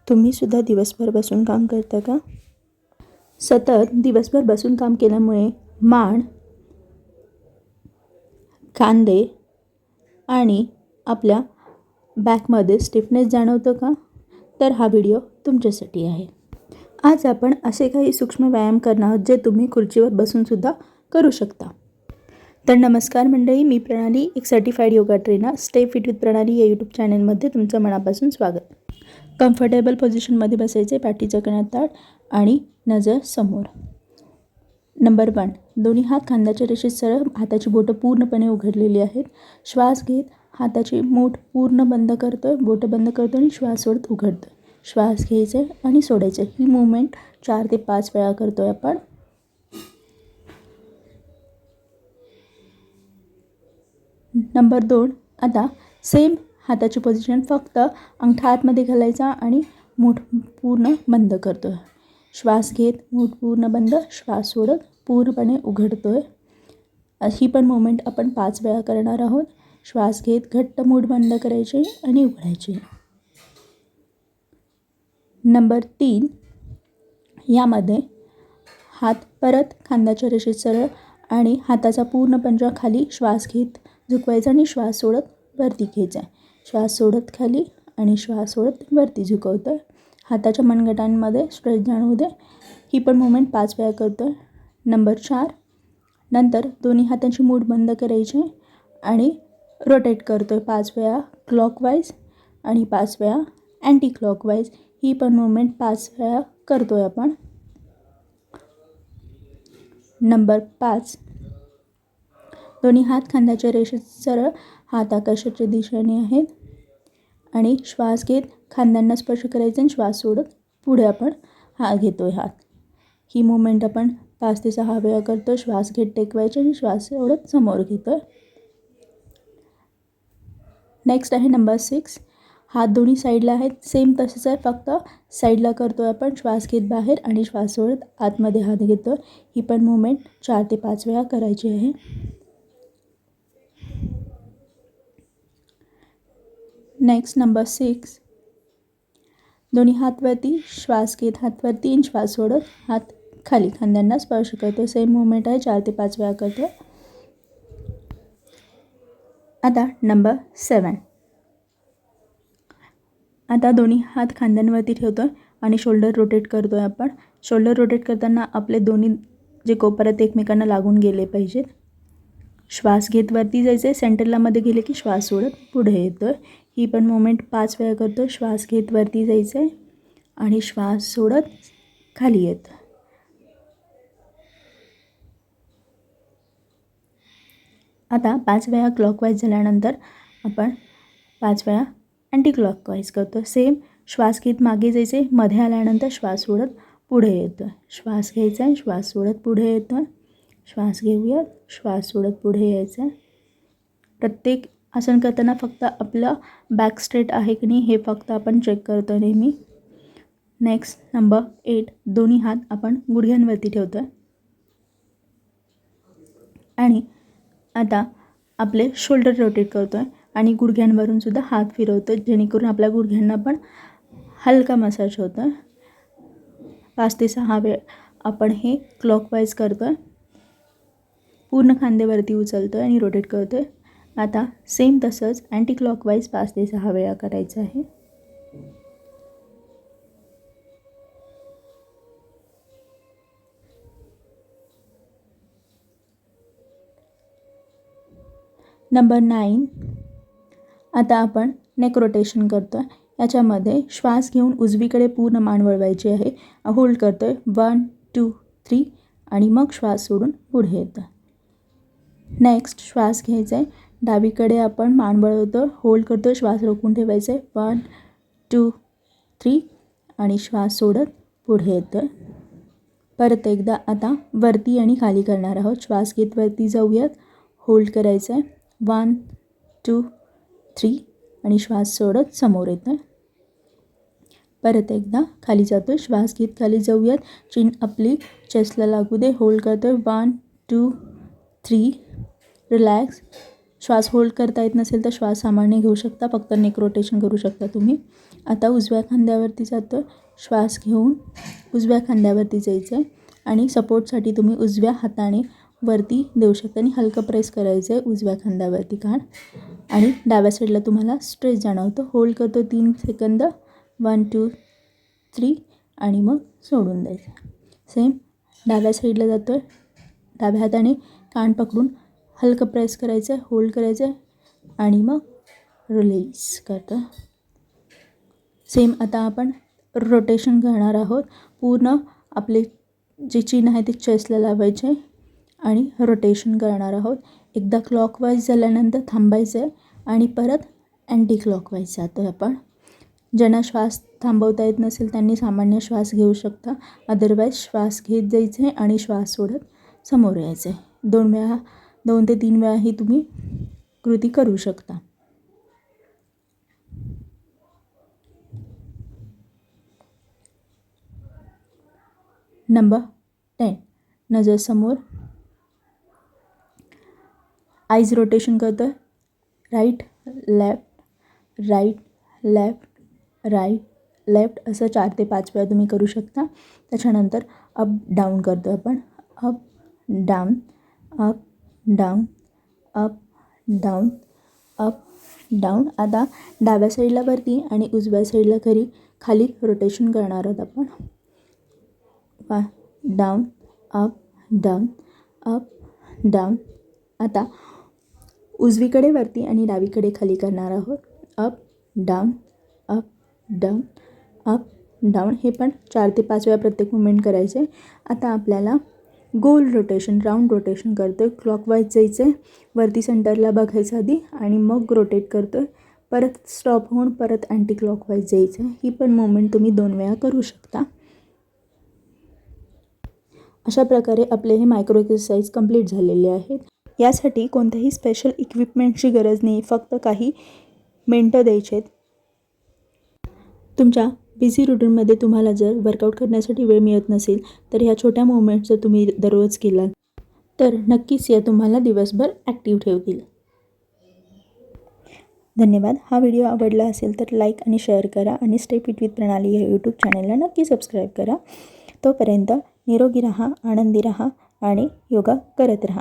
तुम्ही सुद्धा दिवसभर बसून काम करता का? सतत दिवसभर बसून काम केल्यामुळे मान, खांदे आणि आपल्या बॅकमध्ये स्टिफनेस जाणवतं का? तर हा व्हिडिओ तुमच्यासाठी आहे. आज आपण असे काही सूक्ष्म व्यायाम करणार आहोत जे तुम्ही खुर्चीवर बसूनसुद्धा करू शकता. तर नमस्कार मंडळी, मी प्रणाली, एक certified yoga trainer. Stay fit with प्रणाली या यूट्यूब चॅनलमध्ये तुमचं मनापासून स्वागत. कम्फर्टेबल पोझिशनमध्ये बसायचे, पाठीचं कणा ताठ आणि नजर समोर. नंबर 1, दोन्ही हात खांद्याच्या रेषेत सरळ, हाताची बोटं पूर्णपणे उघडलेली आहेत. श्वास घेत हाताची मूठ पूर्ण बंद करतोय, बोटं बंद करतो आणि श्वास सोडत उघडतो. श्वास घ्यायचा आणि सोडायचं. ही मूवमेंट 4 ते 5 वेळा करतोय आपण. नंबर 2, आता सेम हाताची पोझिशन, फक्त अंगठा आतमध्ये घालायचा आणि मूठ पूर्ण बंद करतोय. श्वास घेत मूठ पूर्ण बंद, श्वास सोडत पूर्णपणे उघडतोय. ही पण मूवमेंट आपण 5 वेळा करणार आहोत. श्वास घेत घट्ट मूठ बंद करायचे आणि उघडायचे. नंबर 3, यामध्ये हात परत खांद्याच्या रेषेत सरळ आणि हाताचा पूर्ण पंजा खाली, श्वास घेत झुकवायचा आणि श्वास सोडत वरती घ्यायचा. श्वास सोडत खाली आणि श्वास सोडत वरती झुकवतोय. हाताच्या मनगटांमध्ये स्ट्रेच जाणवू दे. ही पण मूवमेंट 5 वेळा करतोय. नंबर 4, नंतर दोन्ही हातांची मूठ बंद करायची आणि रोटेट करतोय 5 वेळा क्लॉकवाईज आणि 5 वेळा अँटी क्लॉकवाईज. ही पण मूवमेंट 5 वेळा करतोय आपण. नंबर 5, दोन्ही हात खांद्याच्या रेषेत सरळ, हात आकाशाच्या दिशेने आहेत आणि श्वास घेत खांद्यांना स्पर्श करायचा आणि श्वास सोडत पुढे आपण हात घेतोय हात. ही मूवमेंट आपण 5 ते 6 वेळा करतो. श्वास घेत टेकवायचे आणि श्वास सोडत समोर घेतोय. नेक्स्ट आहे नंबर 6, हात दोन्ही साईडला आहेत. सेम तसंच आहे, फक्त साईडला करतोय आपण. श्वास घेत बाहेर आणि श्वास सोडत आतमध्ये हात घेतोय. ही पण मूवमेंट 4 ते 5 वेळा करायची आहे. नेक्स्ट नंबर 6, दोन्ही हात वरती, श्वास घेत हात वरती आणि श्वास सोडत हात खाली खांद्यांना स्पर्श करतो. सेम मूवमेंट आहे, 4 ते 5 वेळा करतो. आता नंबर 7, आता दोन्ही हात खांद्यांवरती ठेवतो आणि शोल्डर रोटेट करतो आहे आपण. शोल्डर रोटेट करताना आपले दोन्ही जे कोपऱ्यात एकमेकांना लागून गेले पाहिजेत. श्वास घेत वरती जायचं आहे, सेंटरला मध्ये गेले की श्वास सोडत पुढे येतो आहे. ही पण मूवमेंट 5 वेळा करतो. श्वास घेत वरती जायचं आहे आणि श्वास सोडत खाली येतो. आता 5 वेळा क्लॉकवाईज झाल्यानंतर आपण 5 वेळा अँटी क्लॉकवाईज करतो. सेम श्वास घेत मागे जायचे, मध्ये आल्यानंतर श्वास सोडत पुढे येतो. श्वास घ्यायचा आहे, श्वास सोडत पुढे येतो. श्वास घेऊयात, श्वास सोडत पुढे यायचं आहे. प्रत्येक आसन करताना फक्त आपलं बॅक स्ट्रेट आहे की नाही हे फक्त आपण चेक करतो नेहमी. नेक्स्ट नंबर 8, दोन्ही हात आपण गुडघ्यांवरती ठेवतो आहे आणि आता आपले शोल्डर रोटेट करतो आहे आणि गुडघ्यांवरून सुद्धा हात फिरवतो, जेणेकरून आपल्या गुडघ्यांना पण हलका मसाज होतो आहे. 5 ते 6 वेळ आपण हे क्लॉकवाईज करतो आहे. पूर्ण खांदेवरती उचलतो आहे आणि रोटेट करतो आहे. आता सेम तसंच अँटी क्लॉकवाईज 5 ते 6 वेळा करायचं आहे. नंबर 9, आता आपण नेक रोटेशन करतो आहे. याच्यामध्ये श्वास घेऊन उजवीकडे पूर्ण मान वळवायची आहे. होल्ड करतो आहे 1, 2, 3 आणि मग श्वास सोडून पुढे येतं. नेक्स्ट श्वास घ्यायचा आहे, डावीकडे आपण मान वळवतो, होल्ड करतो आहे, श्वास रोखून ठेवायचा आहे 1, 2, 3 आणि श्वास सोडत पुढे येतं. परत एकदा आता वरती आणि खाली करणार आहोत. श्वास घेत वरती जाऊयात, होल्ड करायचं आहे 1, 2, 3 आणि श्वास सोडत समोर येतं. परत एकदा खाली जातो, श्वास घेत खाली जाऊयात, चिन आपली चेस्टला लागू दे, होल्ड करतो आहे 1, 2, 3 रिलॅक्स. श्वास होल्ड करता येत नसेल तर श्वास सामान्य घेऊ शकता, फक्त नेक रोटेशन करू शकता तुम्ही. आता उजव्या खांद्यावरती जातो आहे, श्वास घेऊन उजव्या खांद्यावरती जायचं आहे आणि सपोर्टसाठी तुम्ही उजव्या हाताने वरती देऊ शकता आणि हलकं प्रेस करायचं आहे उजव्या खांद्यावरती कान आणि डाव्या साईडला तुम्हाला स्ट्रेच जाणवतो. होल्ड करतो 3 सेकंद, 1 2 3 आणि मग सोडून द्यायचं. सेम डाव्या साईडला जातो आहे, डाव्या हाताने कान पकडून हलकं प्रेस करायचं आहे, होल्ड करायचं आहे आणि मग रिलीज करतो. सेम आता आपण रोटेशन करणार आहोत. पूर्ण आपले जे चिन्ह आहे ते चेस्टला लावायचे आणि रोटेशन करणार आहोत. एकदा क्लॉकवाईज झाल्यानंतर थांबायचं आहे आणि परत अँटी क्लॉकवाईज जातो आहे आपण. ज्यांना श्वास थांबवता येत नसेल त्यांनी सामान्य श्वास घेऊ शकता. अदरवाईज श्वास घेत जायचं आहे आणि श्वास सोडत समोर यायचं आहे. 2 ते 3 वेळा ही तुम्ही कृती करू शकता. नंबर 10 नजर समोर. आईज रोटेशन करतो आहे. Right left right left right left असं 4 ते 5 वेळा तुम्ही करू शकता. त्याच्यानंतर अप डाऊन करतो आपण. Up down up down up down up down. आता डाव्या साईडला वरती आणि उजव्या साईडला खाली रोटेशन करणार आहोत आपण. Down up down up down. आता उजवीकडे वरती आणि डावीकडे खाली करणार आहोत. Up down up down up down. हे पण 4 ते 5 वेळा प्रत्येक मुवमेंट करायचे. आता आपल्याला गोल रोटेशन राऊंड रोटेशन करतो आहे. क्लॉकवाईज जायचं आहे, वरती सेंटरला बघायचं आधी आणि मग रोटेट करतो आहे. परत स्टॉप होऊन परत अँटी क्लॉकवाईज जायचं आहे. ही पण मुवमेंट तुम्ही 2 वेळा करू शकता. अशा प्रकारे आपले हे मायक्रो एक्सरसाइज कंप्लीट झालेले आहेत. यासाठी कोणत्याही स्पेशल इक्विपमेंटची गरज नाही, फक्त काही मिनटं द्यायचे आहेत. तुमच्या बिझी रुटीनमध्ये तुम्हाला जर वर्कआउट करण्यासाठी वेळ मिळत नसेल तर ह्या छोट्या मुवमेंट्स जर तुम्ही दररोज केला तर नक्कीच या तुम्हाला दिवसभर ॲक्टिव्ह ठेवतील. धन्यवाद. हा व्हिडिओ आवडला असेल तर लाईक आणि शेअर करा आणि स्टे फिट विथ प्रणाली या यूट्यूब चॅनलला नक्की सबस्क्राईब करा. तोपर्यंत निरोगी राहा, आनंदी राहा आणि योगा करत राहा.